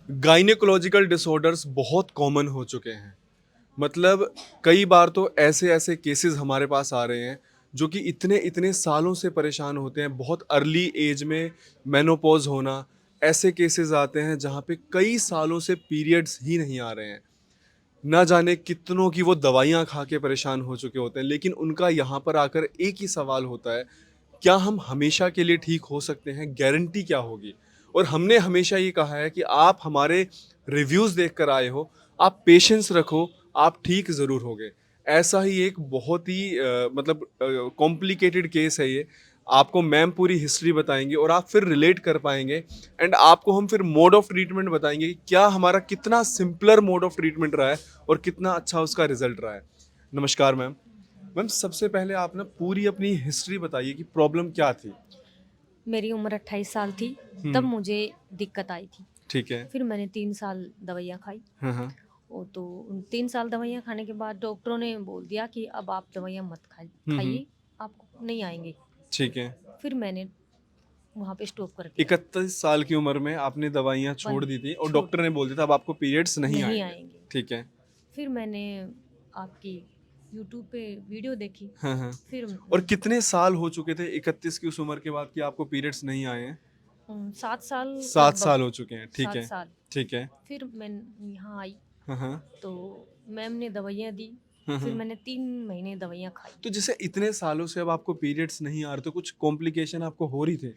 Gynaecological disorders बहुत common हो चुके हैं। मतलब कई बार तो ऐसे ऐसे केसेस हमारे पास आ रहे हैं जो कि इतने इतने सालों से परेशान होते हैं, बहुत अर्ली एज में मेनोपॉज होना। ऐसे केसेस आते हैं जहाँ पे कई सालों से पीरियड्स ही नहीं आ रहे हैं। ना जाने कितनों की वो दवाइयाँ खा के परेशान हो चुके होते हैं, लेकिन उनका यहाँ पर आकर एक ही सवाल होता है, क्या हम हमेशा के लिए ठीक हो सकते हैं? गारंटी क्या होगी? और हमने हमेशा ये कहा है कि आप हमारे रिव्यूज़ देख कर आए हो, आप पेशेंस रखो, आप ठीक ज़रूर होगे। ऐसा ही एक बहुत ही मतलब कॉम्प्लिकेटेड केस है ये। आपको मैम पूरी हिस्ट्री बताएँगी और आप फिर रिलेट कर पाएँगे एंड आपको हम फिर मोड ऑफ ट्रीटमेंट बताएँगे कि क्या हमारा कितना सिंपलर मोड ऑफ ट्रीटमेंट रहा है और कितना अच्छा उसका रिज़ल्ट रहा है। नमस्कार मैम। मैम सबसे पहले आप ना पूरी अपनी हिस्ट्री बताइए कि प्रॉब्लम क्या थी? मेरी उम्र 28 साल थी, तब हुँ, मुझे दिक्कत आई थी। ठीक है। फिर मैंने 3 साल दवाइयाँ खाई। हाँ, हाँ। वो तो उन 3 साल दवाइयाँ खाने के बाद डॉक्टरों ने बोल दिया कि अब आप दवाइयाँ मत हुँ, हुँ। खाइए, आपको नहीं आएँगे। ठीक है। फिर मैंने वहाँ पे स्टॉप कर दिया, 31 साल की उम्र में आपने दवाइयाँ छोड़ बंद दी थी और छोड़ डॉक्टर ने दी, बोल दिया था अब आपको पीरियड्स नहीं नहीं आएँगे। आएँगे। ठीक है। फिर मैंने आपकी यूट्यूब पे वीडियो देखी, हाँ, हाँ। फिर और कितने साल हो चुके थे 31 की उस उम्र के बाद कि आपको पीरियड्स नहीं आए हैं? 7 साल 7 लगभग, साल हो चुके हैं। ठीक 7 है। साल। ठीक है। फिर मैं यहाँ आई, हाँ, हाँ। तो मैम ने दवाइयाँ दी, हाँ, फिर हाँ। मैंने 3 महीने दवाइयाँ खाई। तो जैसे इतने सालों से अब आपको पीरियड्स नहीं आ रहे, तो कुछ कॉम्प्लिकेशन आपको हो रही थी?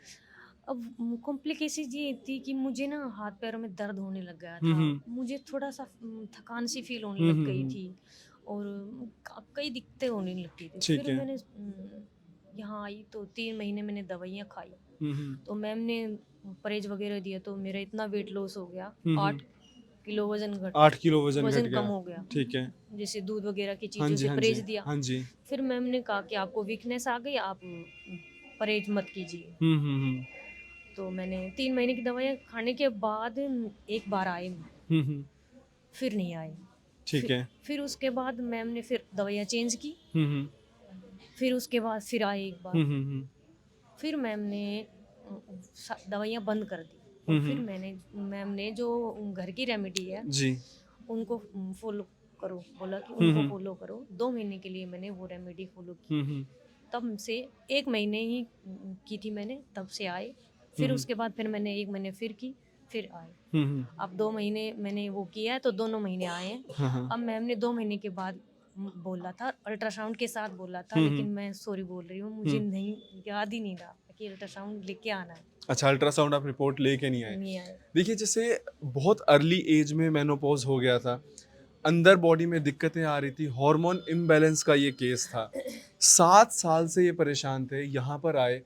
अब कॉम्प्लिकेशन ये थी कि मुझे ना हाथ पैरों में दर्द होने लग गया हुँ, था। हुँ। मुझे थोड़ा-सा थकान सी फ़ील होने हुँ, लग हुँ, गई हुँ। थी और कई दिक्कतें होने लगती थी। ठीक फिर है। मैंने यहाँ आई तो 3 महीने मैंने दवाइयाँ खाई। हुँ, हुँ। तो मैम ने परहेज वग़ैरह दिया तो मेरा इतना वेट लॉस हो गया, हुँ, 8 हुँ। किलो 8 किलो वज़न घट वज़न कम गया। हो गया। ठीक है। जैसे दूध वग़ैरह की हाँ चीज़ों जी, से हाँ जी। परहेज दिया। हाँ जी। फिर मैम ने कहा कि आपको वीकनेस आ गई, आप परहेज मत कीजिए। हुँ, हुँ, हुँ। तो मैंने 3 महीने की दवाइयाँ खाने के बाद एक बार आए, हुँ, हुँ। फिर नहीं आए। ठीक फिर है। फिर उसके बाद मैम ने फिर दवाइयाँ चेंज की, हुँ, हुँ। फिर उसके बाद फिर आए एक बार। हुँ, हुँ, हुँ। फिर मैम ने दवाइयाँ बंद कर दी और हुँ, फिर हुँ। मैम ने जो घर की रेमेडी है जी। उनको फॉलो करो बोला कि हुँ, उनको हुँ। फॉलो करो। 2 महीने के लिए मैंने वो रेमेडी फॉलो की। हुँ, हुँ। तब से 1 महीने ही की थी मैंने, तब से आए। हुँ, फिर हुँ। उसके बाद फिर मैंने 1 महीने फिर की, फिर आए। हुँ, हुँ। अब 2 महीने मैंने वो किया है तो दोनों महीने आए हैं। हाँ, हाँ। अब मैम ने 2 महीने के बाद बोला था, अल्ट्रासाउंड के साथ बोला था, हुँ, लेकिन हुँ। मैं सॉरी बोल रही हूँ, मुझे हुँ। नहीं याद ही नहीं रहा कि अल्ट्रासाउंड लेके आना है, अच्छा, अल्ट्रासाउंड आप रिपोर्ट लेके नहीं आए। नहीं आए। देखिए, जैसे बहुत अर्ली एज में मेनोपॉज़ हो गया था, अंदर बॉडी में दिक्कतें आ रही थी, हार्मोन इम्बैलेंस का ये केस था। 7 साल से ये परेशान थे, यहाँ पर आए,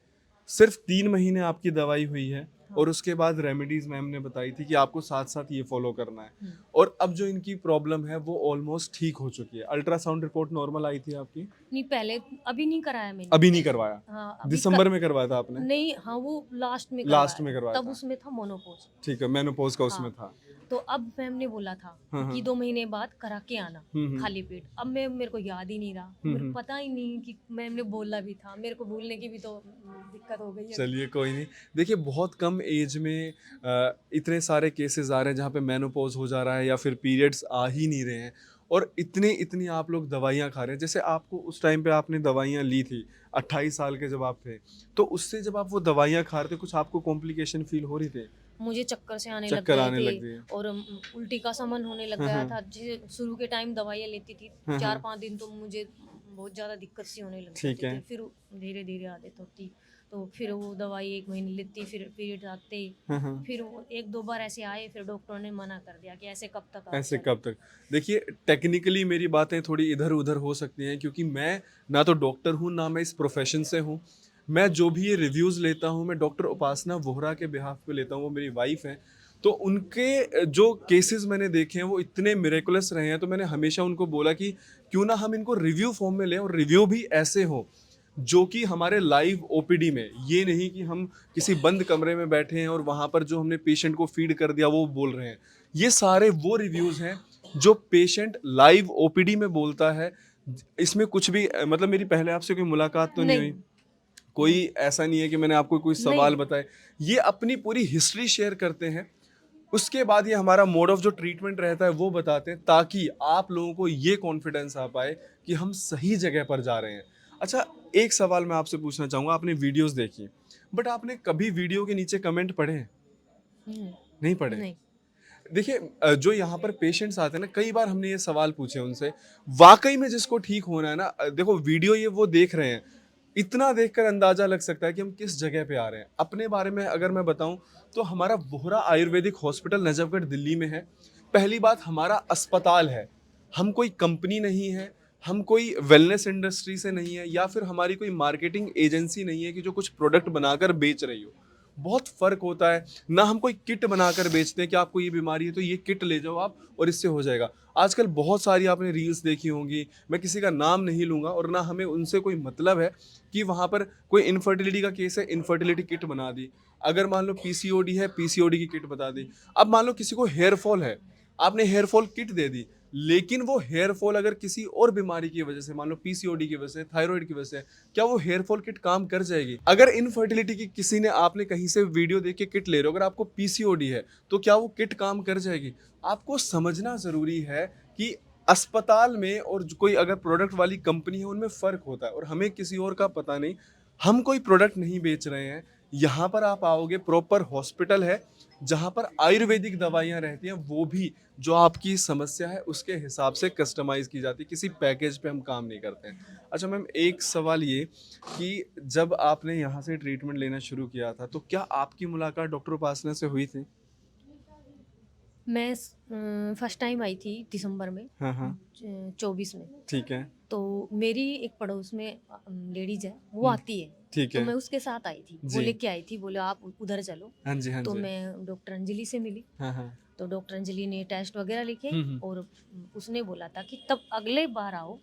सिर्फ़ 3 महीने आपकी दवाई हुई है हाँ। और उसके बाद रेमेडीज़ मैम ने बताई थी कि आपको साथ-साथ ये फ़ॉलो करना है हुँ। और अब जो इनकी प्रॉब्लम है, वो ऑलमोस्ट ठीक हो चुकी है। अल्ट्रासाउंड रिपोर्ट नॉर्मल आई थी आपकी? नहीं, पहले अभी नहीं कराया मैंने। अभी नहीं करवाया। हाँ, अभी दिसंबर में करवाया था आपने? नहीं, हाँ, वो लास्ट में लास्ट करवाया में था, करवाया तब था। उसमें था मोनोपोज़। ठीक है, मेनोपॉज़ का उसमें हाँ, था। तो अब मैम ने बोला था हाँ, कि हाँ। 2 महीने बाद करा के आना, हुँ, हुँ। खाली पेट। अब मेरे को याद ही नहीं रहा, हुँ, मेरे को हुँ। पता ही नहीं कि मैम ने बोला भी था, मेरे को भूलने की भी तो दिक्कत हो गई अभी। चलिए कोई नहीं। देखिए बहुत कम एज में इतने सारे केसेज़ आ रहे हैं जहाँ पे मेनोपॉज़ हो जा रहा है या फिर पीरियड्स आ ही नहीं रहे हैं और इतनी आप लोग दवाइयाँ खा रहे हैं। जैसे आपको उस टाइम पे आपने दवाइयाँ ली थी, 28 साल के जब आप थे, तो उससे जब आप वो दवाइयाँ खा रहे थे, कुछ आपको कॉम्प्लिकेशन फ़ील हो रही थी? मुझे चक्कर से आने लग चक्कर गए आने थे लग गए? और उल्टी का समन होने लग हाँ, गया हाँ। था। जैसे शुरू के टाइम दवाइयाँ लेती थी, हाँ, हाँ। 4-5 दिन तो मुझे बहुत ज़्यादा दिक्कत सी होने लग ठीक जाती है। थी। फिर धीरे-धीरे आदत होती, तो फिर वो दवाई 1 महीने लेती, फिर पीरियड्स आते, हाँ, हाँ। फिर वो 1-2 बार ऐसे आए, फिर डॉक्टर ने मना कर दिया कि ऐसे कब तक आप ऐसे चलें। कब तक? देखिए टेक्निकली मेरी बातें थोड़ी इधर-उधर हो सकती हैं क्योंकि मैं ना तो डॉक्टर हूँ, ना मैं इस प्रोफ़ेशन से हूँ। मैं जो भी ये रिव्यूज़ लेता हूँ, मैं डॉक्टर उपासना वोहरा के बिहाफ़ पे लेता हूँ, वो मेरी वाइफ़ हैं। तो उनके जो केसेज़ मैंने देखे हैं, वो इतने मिरेकुलस रहे हैं, तो मैंने हमेशा उनको बोला कि क्यों ना हम इनको रिव्यू फ़ॉर्म में लें और रिव्यू भी ऐसे हों, जो कि हमारे लाइव ओपीडी में, ये नहीं कि हम किसी बंद कमरे में बैठे हैं और वहाँ पर जो हमने पेशेंट को फ़ीड कर दिया, वो बोल रहे हैं। ये सारे वो रिव्यूज़ हैं जो पेशेंट लाइव ओपीडी में बोलता है। इसमें कुछ भी मतलब मेरी पहले आपसे कोई मुलाकात तो नहीं नहीं, हुई। कोई नहीं, ऐसा नहीं है कि मैंने आपको कोई नहीं, सवाल बताए। ये अपनी पूरी हिस्ट्री शेयर करते हैं। उसके बाद ये हमारा मोड ऑफ जो ट्रीटमेंट रहता है वो बताते हैं, ताकि आप लोगों को ये कॉन्फिडेंस आ पाए कि हम सही जगह पर जा रहे हैं। अच्छा, एक सवाल मैं आपसे पूछना चाहूँगा, आपने वीडियोस देखी, बट आपने कभी वीडियो के नीचे कमेंट पढ़े हैं? हम्म, नहीं पढ़े? नहीं। देखिए जो यहाँ पर पेशेंट्स आते हैं ना, कई बार हमने ये सवाल पूछे उनसे, वाकई में जिसको ठीक होना है ना, देखो वीडियो ये वो देख रहे हैं, इतना देखकर अंदाजा लग सकता है कि हम किस जगह पे आ रहे हैं। अपने बारे में अगर मैं बताऊं, तो हमारा वोहरा आयुर्वेदिक हॉस्पिटल नजफगढ़ दिल्ली में है। पहली बात, हमारा अस्पताल है, हम कोई कंपनी नहीं है, हम कोई वेलनेस इंडस्ट्री से नहीं है, या फिर हमारी कोई मार्केटिंग एजेंसी नहीं है कि जो कुछ प्रोडक्ट बनाकर बेच रही हो। बहुत फ़र्क होता है। ना हम कोई किट बनाकर बेचते हैं कि आपको ये बीमारी है तो ये किट ले जाओ आप और इससे हो जाएगा। आजकल बहुत सारी आपने रील्स देखी होंगी, मैं किसी का नाम नहीं लूँगा, और ना हमें उनसे कोई मतलब है कि वहाँ पर कोई इनफर्टिलिटी का केस है, इनफर्टिलिटी किट बना दी। अगर मान लो पीसीओडी है, पीसीओडी की किट बता दी। अब मान लो किसी को हेयर फॉल है, आपने हेयर फॉल किट दे दी, लेकिन वो हेयर फॉल अगर किसी और बीमारी की वजह से, मान लो पीसीओडी की वजह से, थायराइड की वजह से, क्या वो हेयर फॉल किट काम कर जाएगी? अगर इनफर्टिलिटी की किसी ने, आपने कहीं से वीडियो देख के किट ले रहे हो, अगर आपको पीसीओडी है तो क्या वो किट काम कर जाएगी? आपको समझना जरूरी है कि अस्पताल में और कोई अगर प्रोडक्ट वाली कंपनी है, उनमें फर्क होता है, और हमें किसी और का पता नहीं। हम कोई प्रोडक्ट नहीं बेच रहे हैं। यहाँ पर आप आओगे, प्रॉपर हॉस्पिटल है जहाँ पर आयुर्वेदिक दवाइयाँ रहती हैं, वो भी जो आपकी समस्या है उसके हिसाब से कस्टमाइज की जाती है, किसी पैकेज पे हम काम नहीं करते हैं। अच्छा मैम, एक सवाल ये कि जब आपने यहाँ से ट्रीटमेंट लेना शुरू किया था, तो क्या आपकी मुलाकात डॉक्टर उपासना से हुई थी? मैं फर्स्ट टाइम आई थी दिसंबर में, हाँ हाँ, 24 में। ठीक है। तो मेरी एक पड़ोस में लेडीज है, वो आती है, ठीक तो है। मैं उसके साथ आई थी। वो जी। लेके आई थी, बोले आप उधर चलो। हाँ जी, हाँ तो जी। मैं डॉक्टर अंजलि से मिली। हाँ हाँ। तो डॉक्टर अंजलि ने टेस्ट वगैरह लिखे, हम्म। और उसने बोला था कि तब अगले बार आओ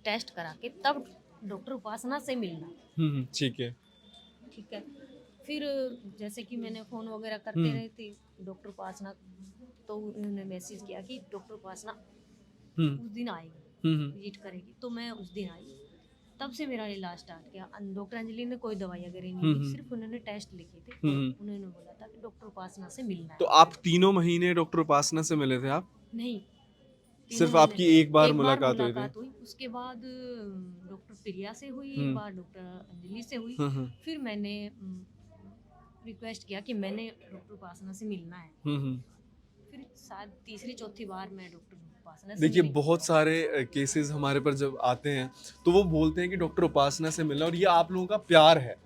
टेस्ट करा के, तब डॉक्टर उपासना से मिलना। ठीक है। ठीक है। फिर जैसे कि मैंने फ़ोन वगैरह करते हम्म। रहे थे डॉक्टर उपासना, तो उन्होंने मैसेज किया कि डॉक्टर उपासना हम्म। उस दिन आएगी, हम्म। विजिट करेगी। तो मैं उस दिन आई, तब से मेरा इलाज स्टार्ट किया। डॉक्टर अंजलि ने कोई दवाई वगैरह नहीं दी, सिर्फ उन्होंने टेस्ट लिखे थे। उन्होंने बोला था कि डॉक्टर उपासना से मिलना तो है। आप तीनों महीने डॉक्टर उपासना से मिले थे आप? नहीं, तीनों सिर्फ महीने आपकी नहीं। एक बार एक बार मुलाकात हुई थी? मुलाकात हुई, उसके बाद डॉक्टर प्रिया से हुई, एक हम्म। बार डॉक्टर अंजलि से हुई। हम्म। फिर मैंने रिक्वेस्ट किया कि मैंने डॉक्टर उपासना से मिलना है। हम्म। फिर शायद तीसरी चौथी बार मैं डॉक्टर उपासना से देखिए मिली। बहुत सारे केसेस हमारे पर जब आते हैं, तो वो बोलते हैं कि डॉक्टर उपासना से मिलना, और ये आप लोगों का प्यार है।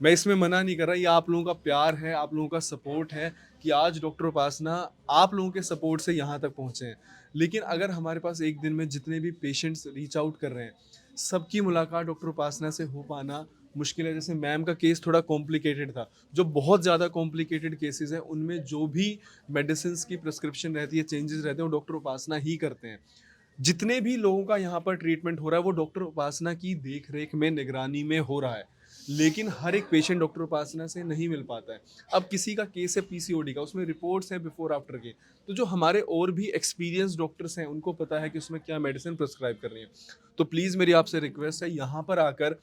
मैं इसमें मना नहीं कर रहा, ये आप लोगों का प्यार है, आप लोगों का सपोर्ट है कि आज डॉक्टर उपासना आप लोगों के सपोर्ट से यहाँ तक पहुँचे हैं। लेकिन अगर हमारे पास एक दिन में जितने भी पेशेंट्स रीच आउट कर रहे हैं, सबकी मुलाकात डॉक्टर उपासना से हो पाना मुश्किल है। जैसे मैम का केस थोड़ा कॉम्प्लिकेटेड था, जो बहुत ज़्यादा कॉम्प्लिकेटेड केसेस हैं उनमें जो भी मेडिसिन की प्रिस्क्रिप्शन रहती है, चेंजेस रहते हैं, वो डॉक्टर उपासना ही करते हैं। जितने भी लोगों का यहाँ पर ट्रीटमेंट हो रहा है वो डॉक्टर उपासना की देख रेख में, निगरानी में हो रहा है। लेकिन हर एक पेशेंट डॉक्टर उपासना से नहीं मिल पाता है। अब किसी का केस है पीसीओडी का, उसमें रिपोर्ट्स हैं बिफोर आफ्टर के, तो जो हमारे और भी एक्सपीरियंस डॉक्टर्स हैं उनको पता है कि उसमें क्या मेडिसिन प्रिस्क्राइब कर रही है। तो प्लीज़ मेरी आपसे रिक्वेस्ट है, यहाँ पर आकर,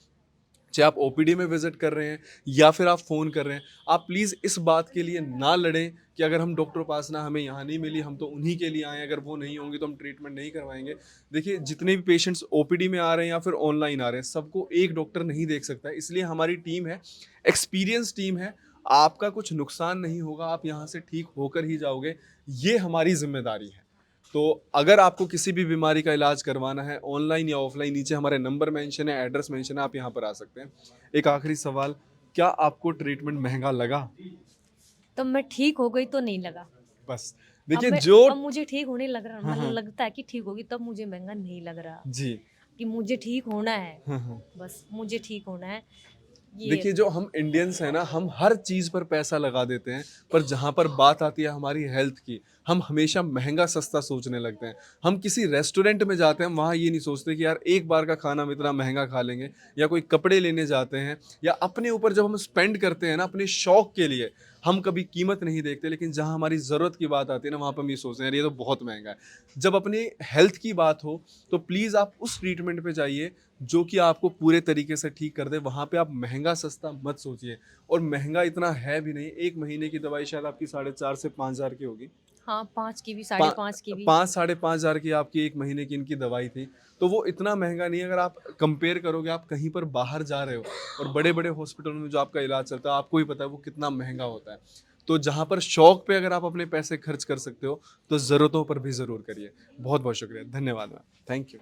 चाहे आप ओपीडी में विजिट कर रहे हैं या फिर आप फ़ोन कर रहे हैं, आप प्लीज़ इस बात के लिए ना लड़ें कि अगर हम डॉक्टर उपासना हमें यहाँ नहीं मिली, हम तो उन्हीं के लिए आए हैं, अगर वो नहीं होंगे तो हम ट्रीटमेंट नहीं करवाएंगे। देखिए जितने भी पेशेंट्स ओपीडी में आ रहे हैं या फिर ऑनलाइन आ रहे हैं, सबको एक डॉक्टर नहीं देख सकता है, इसलिए हमारी टीम है, एक्सपीरियंस टीम है। आपका कुछ नुकसान नहीं होगा, आप यहाँ से ठीक होकर ही जाओगे, ये हमारी जिम्मेदारी है। तो अगर आपको किसी भी बीमारी का इलाज करवाना है, ऑनलाइन या ऑफलाइन, नीचे हमारे नंबर मेंशन है, एड्रेस मेंशन है, आप यहाँ पर आ सकते हैं। एक आखिरी सवाल, क्या आपको ट्रीटमेंट महंगा लगा? तब मैं ठीक हो गई तो नहीं लगा। बस अब देखिए मैं जो, अब मुझे ठीक होने लग रहा, हाँ मतलब हाँ लगता है कि ठीक होगी, तब मुझे महंगा नहीं लग रहा जी, कि मुझे ठीक होना है। हाँ हाँ। बस मुझे ठीक होना है ये। देखिए जो हम इंडियंस हैं ना, हम हर चीज़ पर पैसा लगा देते हैं, पर जहाँ पर बात आती है हमारी हेल्थ की, हम हमेशा महंगा सस्ता सोचने लगते हैं। हम किसी रेस्टोरेंट में जाते हैं, वहाँ ये नहीं सोचते कि यार एक बार का खाना हम इतना महंगा खा लेंगे, या कोई कपड़े लेने जाते हैं, या अपने ऊपर जब हम स्पेंड करते हैं ना अपने शौक के लिए, हम कभी कीमत नहीं देखते, लेकिन जहाँ हमारी ज़रूरत की बात आती है ना, वहाँ पर हम ये सोचते हैं यार ये तो बहुत महंगा है। जब अपने हेल्थ की बात हो तो प्लीज़ आप उस ट्रीटमेंट पे जाइए जो कि आपको पूरे तरीके से ठीक कर दे। वहाँ पे आप महंगा सस्ता मत सोचिए, और महंगा इतना है भी नहीं। 1 महीने की दवाई शायद आपकी 4.5 से 5,000 की होगी। हाँ, 5 की भी, पा 5.5 की भी। 5 साढ़े 5,000 की आपकी 1 महीने की इनकी दवाई थी। तो वो इतना महँगा नहीं है। अगर आप कंपेयर करोगे, आप कहीं पर बाहर जा रहे हो और बड़े-बड़े हॉस्पिटलों में जो आपका इलाज चलता है, आपको ही पता है वो कितना महँगा होता है। तो जहाँ पर शौक पे अगर आप अपने पैसे खर्च कर सकते हो, तो ज़रूरतों पर भी ज़रूर करिए। बहुत-बहुत शुक्रिया। धन्यवाद मैम। Thank you.